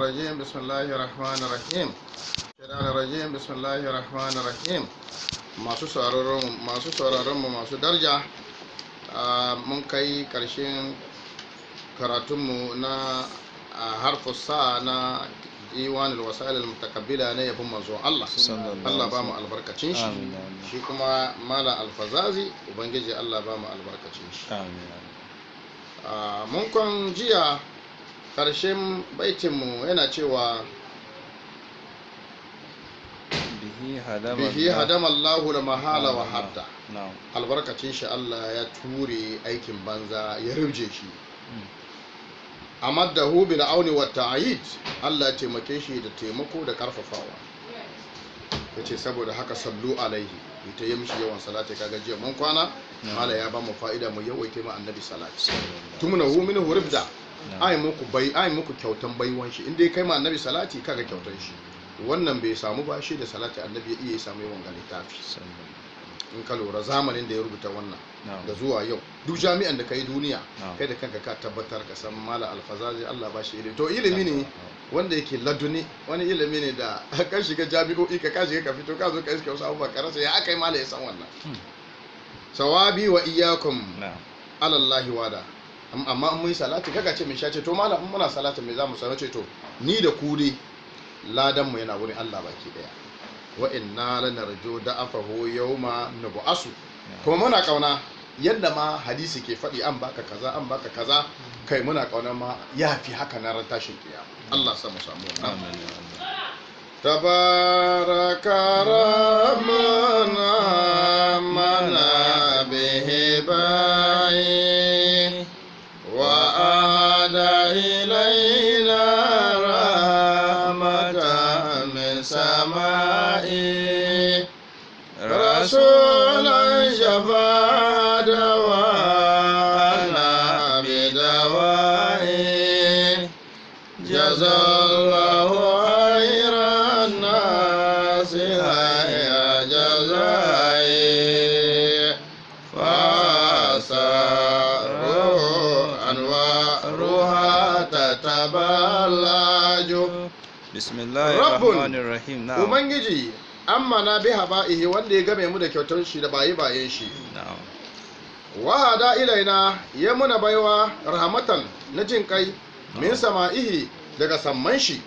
الرجيم بسم الله الرحمن الرحيم الشيطان الرجيم بسم الله الرحمن الرحيم masu sauraron mu masu darja mun kai karshen karatunmu na harfu sa na diwanul wasail al-mutakabbila ne yabon manzo Allah ba mu albarkacin shi shi kuma malam alfazazi ubangiji Allah ba mu albarkacin shi mun kan jiya karshen baitinmu yana cewa bihi hadama Allahu la mahala wa hadda albarkacin shi Allah ya ture aikin banza ya ruje shi amaddahu bil auni wat ta'yid Allah ya taimake shi da taimako da karfafawa yace saboda haka sallu alaihi ita yi mishi yawan salati kaga jiya mun kwana mala ya ba mu fa'ida mu yawaita ma annabi salati tumna hu min huribda ai muku kyautan baiwan shi inda kai ma annabi salati kaga kyautan shi wannan bai samu ba shi da salati annabi ya iya samu yawan littafi in ka lura zamanin da ya rubuta wannan da zuwa yau duk jami'an da kai duniya kai da kanka ka tabbatar ka san mala alfazazi Allah ba shi ilimi to ilimi ne wanda yake laduni wani ilimi ne da kan shiga jami'o'i ka shiga ka fito ka zo ka iske wasu abubuwa ka rasa ya akai mala ya san wannan sawabi wa iyyakum alallahi wada amma mun salati kaga ce min shace to malam muna salatin me zamu sanar ce to ni da ku dai ladan mu yana wurin Allah baki daya wa inna lanarju da'afahu yawma nub'asu kuma muna kauna yadda ma hadisi ke faɗi an baka kaza kai muna kauna ma yafi haka na ran tashin kiyama Allah sa mu samu amin tabaraka rabbana mana bihi bai وعاد إلينا رحمة من سمائه رسولا شفى دوانا بدوائه جزى الله خير الناس خير جزائه Bismillahirrahmanirrahim. Ubangiji amma na biha ba'ihi wanda ya game mu da kyautar shi da bayan shi wahada ilaina ya muna baiwa rahmatan na jin kai min sama'ihi daga samman shi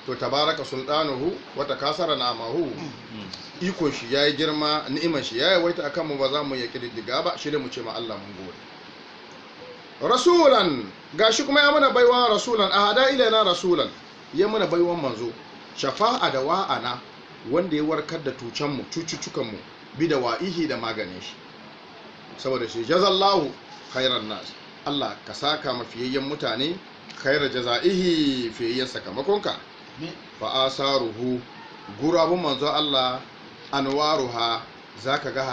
to tabaraka sultanuhu wa takasara namahu ikon shi yayi girma ni'imar shi yayi waita akan mu ba za mu yi kididdiga ba shi ne mu ce ma Allah mun gode rasulan gashi kuma ya muna baiwa rasulan ahada ilaina rasulan ya muna baiwan manzo shafa'a da wa'ana wanda ya warkar da cututtukan mu bi da wa'ihi da maganin shi saboda shi jazallahu khairan nas Allah ka saka mafiyayyen mutane khairar jazaihi fiyayyen sakamakonka fa asaruhu gurabun manzo Allah anwaruha zaka ga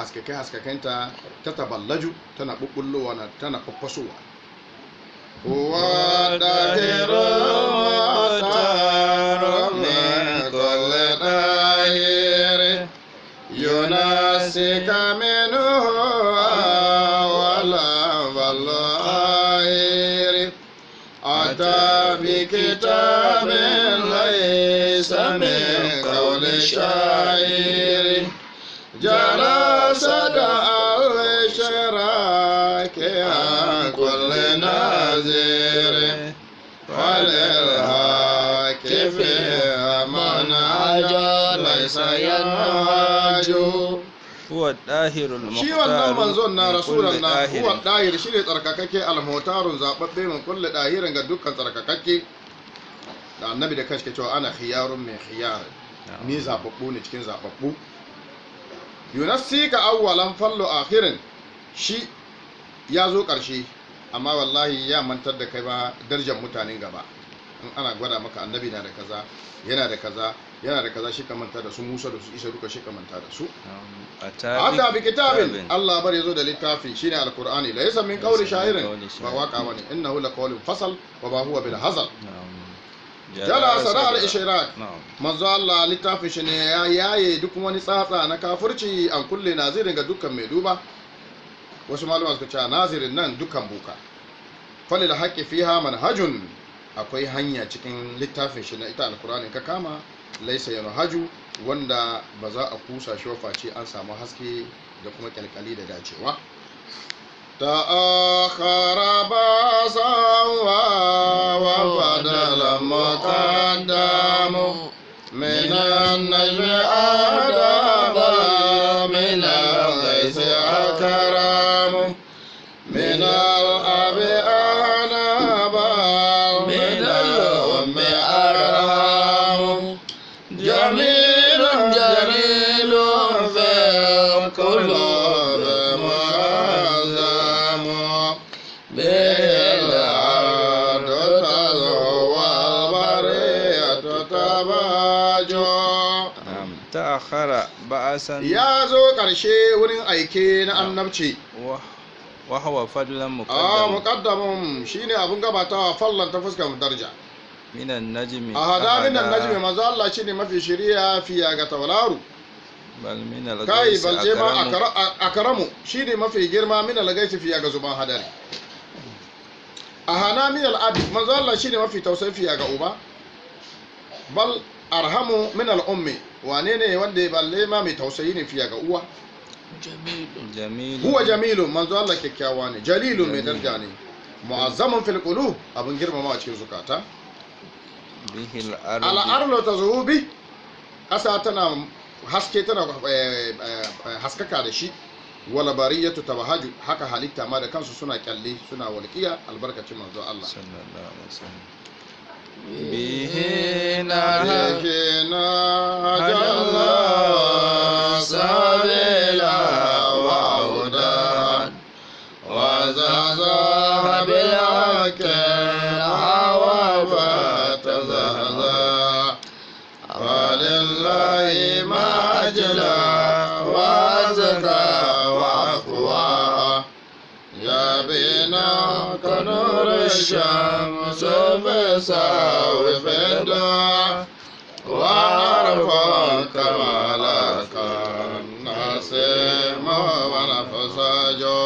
haskakenta ta taballaju tana bubbullowa tana faffasowa وَدَهِرُ مَطَارُ مِنْ كُلِّ دَاهِرٍ يُنَاسِكَ مِنْهُ أَوَّلًا وَالْآخِرِ أَتَى بِكِتَابٍ لَيْسَ مِنْ قَوْلِ شَاعِرٍ جَلَسَ الْإِشْرَاكِ عَنْ كُلِّ نَازِرٍ وللهاك فيها منهج ليس ينهج هو الطاهر المختار shi wannan manzon na rasulullah huwa dahir shi ne tsarkakakke almutarun zababbe min kulli dahirin ga dukkan tsarkakakke da annabi da kashi cewa ana khiyarun min khiyar ni zababbu ne cikin zababbu yunassika awwalan fallu akhirin shi ya zo karshe amma wallahi ya mantar da kai ba darajar mutanen gaba in ana gwada maka annabi na da kaza yana da kaza shi ka manta da su Musa da su Isa duka shi ka manta da su ata bi kitabin Allah bar yazo da littafi shine alqur'ani la yasa min qawli sha'irin ba waka bane innahu la qawlun fasal wa ba huwa bil hazal jala sada al ishrak manzo Allah littafi shine ya yaye duk wani tsatsa na kafirci an kulle nazirin ga dukkan mai duba wasu malama suka ce nazirin nan dukkan buka falil haqqi fiha manhajun akwai hanya cikin littafin shi na ita alkur'ani ka kama laisa yanhaju wanda ba za a kusa shi face an samu haske da kuma kyalkyali da dacewa ta'akhara basan wa fadala muqaddamu min an-najmi adama min al-ghaysi akramu min al-abi anaba min al-ummi arham jamilun jamilun fi qulub mu'azzamu bil ardu tazwa bariyatu tabajo. ta'akhara ba'asan Ya zo ƙarshe wurin aike na annabci. wa huwa fadlan muqaddam Muqaddamun shine abun gabatawa fallan ta fuskar daraja. minan najmi Ahada minan najmi manzo Allah shine mafi shiriya fiya ga taularu. bal min al Kai balje ma akramu shine mafi girma min al-gaisi fiya ga zuban hadari. Ahana min al-abi manzo Allah shine mafi tausayi fiya ga uba. Bal arhamu min al-ummi wane ne wanda balle ma mai tausayi ne fiya ga uwa. jamil Huwa jamilun manzo Allah kyakkyawa ne jalilun mai daraja ne mu'azzamun fil qulub abin girmama a cikin zukata. bihi Al'arlo ta zuhubi ƙasa tana haske tana haskaka da shi wala bariyatu tabahaju haka halitta ma da kansu suna kyalle suna walqiya albarkacin manzo Allah sallallahu alaihi wasallam bihi na jalla sabila wa hudan wa zaza bil akal hawa fatazahza walillahi ma ajla wa zaka wa aqwa ya bina kanur الشمس بساوي فدا وعرفا كمالك النسيم ونفسجو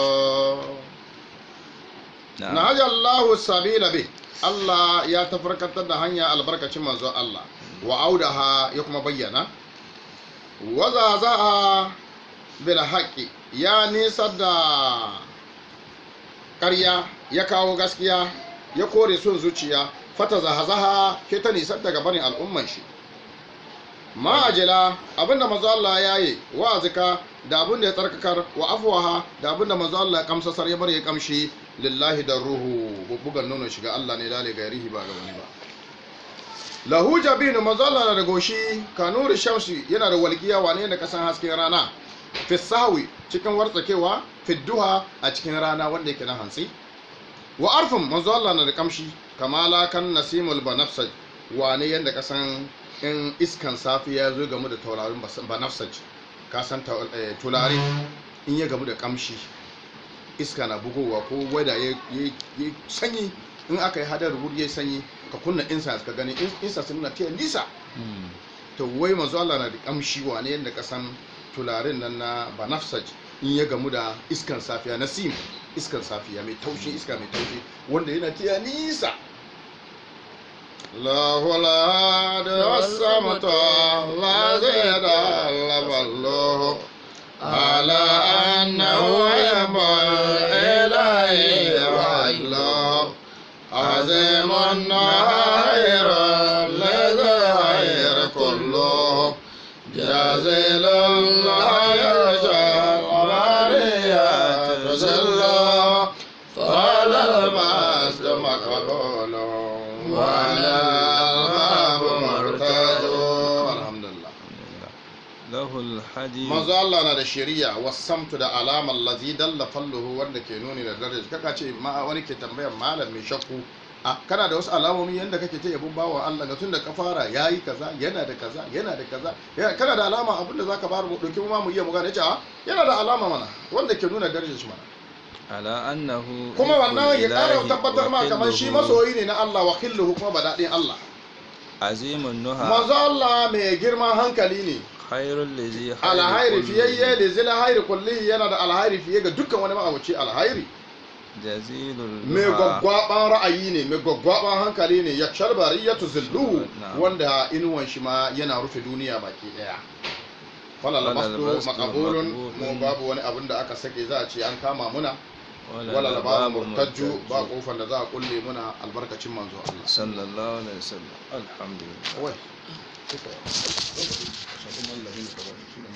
نهج الله السبيل به الله يا تفرقت da hanya albarkacin manzo Allah wa audaha ya kuma bayyana wa zaza bil haqqi ya nisa da ƙarya ya kawo gaskiya ya kore son zuciya fata zahazaha ke ta nisan daga barin al'umman shi ma'ajila abinda manzo Allah ya yi wa'azika da abinda ya tsarkakar wa afwaha da abinda manzo Allah ya kamsasar ya bar ya kamshi lillahi da ruhu bubbugan nono shiga Allah ne dale gairihi ba ga wani ba lahu jabinu manzo Allah na da goshi kanuri shamsi yana da walqiya wane da kasan hasken rana fi sahwi cikin wartsakewa fi duha a cikin rana wanda yake na hantsi wa arfin manzo Allah na da kamshi kamala kan nasimul banafsaj wane yanda kasan in iskan safi ya zo gamu da taurarin banafsaj ka san tulare in ya gamu da kamshi iska na bugowa ko wada ya sanyi in aka yi hadar wuri ya sanyi ka kunna insa ka gani insa sun na tiya nisa to wai manzo Allah na da kamshi wane yanda kasan tularin nan na banafsaj in ya gamu da iskan safiya nasim iskan safiya mai taushi iska mai taushi wanda yana tiya nisa lahu lahad wasamata la zada laballahu ala annahu yamul ilahi wa allah azimun nahira lazahir kulluhu jazilun la yarja wariyat zilla fala al-masd maqbul wala al-bab murtadu alhamdulillah lahul hadi manzo Allah na da shari'a wasamtu da alamar lazi dalla falluhu wanda ke nuni da daraja kaka ce ma wani ke tambayar malam mai shakku kana da wasu alamomi yanda kake ta yabon bawa Allah ga tunda ka fara yayi kaza yana da kaza yana da kaza kana da alama abinda zaka bar mu dauki mu iya mu gane cewa yana da alama mana wanda ke nuna darajar shi mana ala annahu kuma wannan ya ƙara tabbatar ma kamar shi masoyi ne na Allah wa khilluhu kuma badadin Allah azimun nuha manzo Allah mai girman hankali ne khairul ladhi alhairi fiyayye da zila hairi kulli yana da alhairi fiye ga dukkan wani ma'abuci alhairi jazilul mai gwaggwaban ra'ayi ne, mai gwaggwaban hankali ne, ya sharbari ya tuzillu wanda inuwan shi ma yana rufe duniya baki daya. Falal basdu maqbulun, mu babu wani abin da aka sake za a ce an kama muna, wala babu murtajju, ba kofar da za a kulle muna albarkacin manzo Allah sallallahu alaihi wasallam. Alhamdulillah.